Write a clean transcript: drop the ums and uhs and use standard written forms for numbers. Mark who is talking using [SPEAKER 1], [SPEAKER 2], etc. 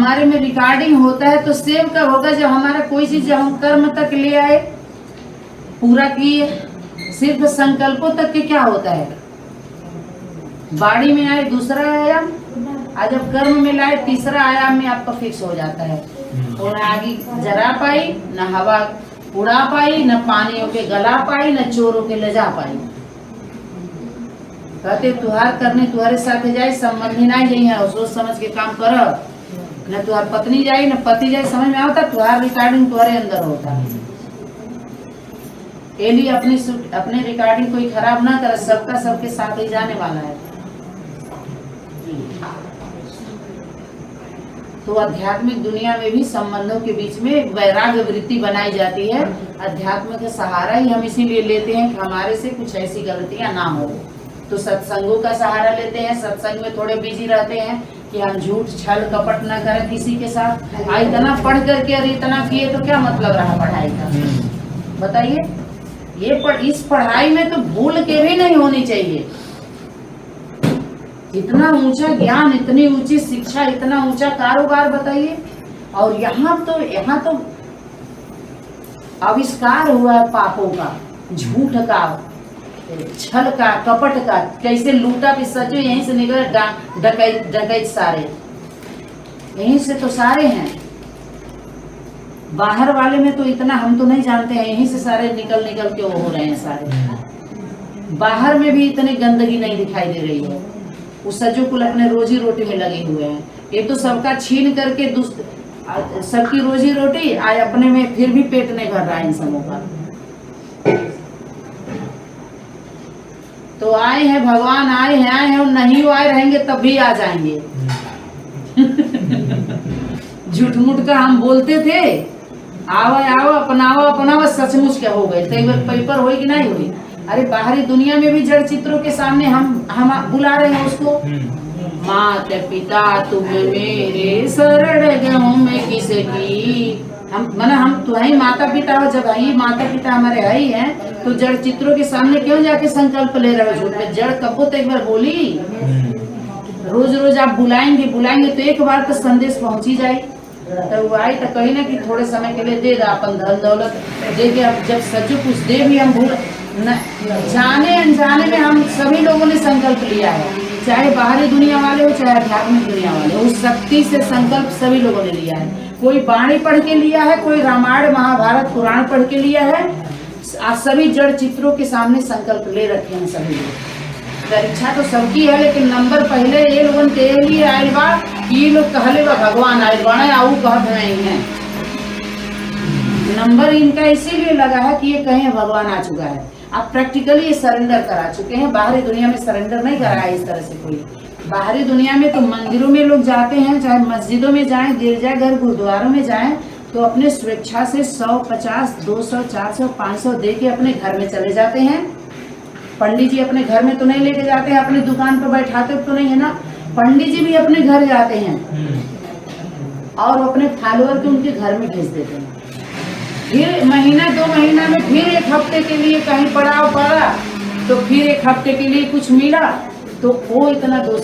[SPEAKER 1] हमारे में रिकॉर्डिंग होता है तो सेव कब होगा? जब हमारा कोई चीज जब हम कर्म तक ले आए, पूरा किए। सिर्फ संकल्पों तक के क्या होता है? बाड़ी में आए दूसरा आयाम, और जब कर्म में लाए तीसरा आयाम में आपका फिक्स हो जाता है। और आगे जरा पाई न हवा उड़ा पाई, न पानियों के गला पाई, न चोरों के ले जा पाई। कहते तुहार करने तुम्हारे साथ जाए, संबंधी ना यही है, सोच समझ के काम कर। न तुहार पत्नी जाए न पति जाए, समझ में आता, तुहार रिकॉर्डिंग तुम्हारे अंदर होता है। एली अपने रिकॉर्डिंग कोई खराब ना करे, सबका सबके साथ ही जाने वाला है। तो आध्यात्मिक दुनिया में भी संबंधों के बीच में वैराग्य वृत्ति बनाई जाती है। अध्यात्म का सहारा ही हम इसीलिए लेते हैं कि हमारे से कुछ ऐसी गलतियां ना हो। तो सत्संगों का सहारा लेते हैं, सत्संग में थोड़े बिजी रहते हैं कि हम झूठ छल कपट ना करें किसी के साथ। इतना पढ़ करके और इतना किए तो क्या मतलब रहा पढ़ाई का? बताइए। इस पढ़ाई में तो भूल के भी नहीं होनी चाहिए। इतना ऊंचा ज्ञान, इतनी ऊंची शिक्षा, इतना ऊंचा कारोबार, बताइए। और यहाँ तो आविष्कार हुआ है पापों का, झूठ का, छल का, कपट का। कैसे लूटा भी सचो, यहीं से निकले डकैत सारे, यहीं से तो सारे हैं। बाहर वाले में तो इतना हम तो नहीं जानते हैं, यहीं से सारे निकल के वो हो रहे हैं सारे। बाहर में भी इतनी गंदगी नहीं दिखाई दे रही है। वो सजो कुल अपने रोजी रोटी में लगे हुए हैं। ये तो सबका छीन करके सबकी रोजी रोटी आए अपने में, फिर भी पेट नहीं भर रहा है इन सबों का। तो आए हैं भगवान, आए हैं और नहीं वो आए रहेंगे तब भी आ जाएंगे। झूठ मूठ का हम बोलते थे, आओ अपनाओ, सचमुच क्या हो गए। तो एक बार पेपर हुई कि नहीं हुई? अरे बाहरी दुनिया में भी जड़ चित्रों के सामने हम बुला रहे हैं उसको। माता पिता तुम मेरे शरण गहूं में किसे की। हम तुम्हारी माता पिता हो, जब आई माता पिता हमारे आई हैं तो जड़ चित्रों के सामने क्यों जाके संकल्प ले रहे हो? झूठ में जड़ कबो तो एक बार बोली। रोज रोज आप बुलाएंगे तो एक बार तो संदेश पहुंच ही जाए। तो वो आई तो कहीं ना कि थोड़े समय के लिए दे दा अपन धन दौलत दे के। अब जब सच्चू कुछ दे भी हम भूल जाने अनजाने में हम सभी लोगों ने संकल्प लिया है, चाहे बाहरी दुनिया वाले हो चाहे आध्यात्मिक दुनिया वाले। उस शक्ति से संकल्प सभी लोगों ने लिया है। कोई वाणी पढ़ के लिया है, कोई रामायण महाभारत पुराण पढ़ के लिया है। आज सभी जड़ चित्रों के सामने संकल्प ले रखे हैं सभी लोग। परीक्षा तो सबकी है, लेकिन नंबर पहले ये लोगों के लिए आयल बा, ये लोग कहले बा भगवान आयल बाणे आऊ कहत नहीं है। नंबर इनका इसीलिए लगा है कि ये कहें भगवान आ चुका है। आप प्रैक्टिकली ये सरेंडर करा चुके हैं। बाहरी दुनिया में सरेंडर नहीं करा है इस तरह से कोई। बाहरी दुनिया में तो मंदिरों में लोग जाते हैं, चाहे मस्जिदों में जाएं, गिरजाघर गुरुद्वारों में जाएं, तो अपने स्वेच्छा से 100, 50, 200, 400, 500 दे के अपने घर में चले जाते हैं। पंडित जी अपने घर में तो नहीं लेके जाते हैं, अपनी दुकान पर बैठाते तो नहीं है ना। पंडित जी भी अपने घर जाते हैं और अपने फॉलोअर को उनके घर में भेज देते हैं। फिर महीना 2 महीना में फिर 1 हफ्ते के लिए कहीं पड़ा, तो फिर 1 हफ्ते के लिए कुछ मिला तो वो इतना दोस्त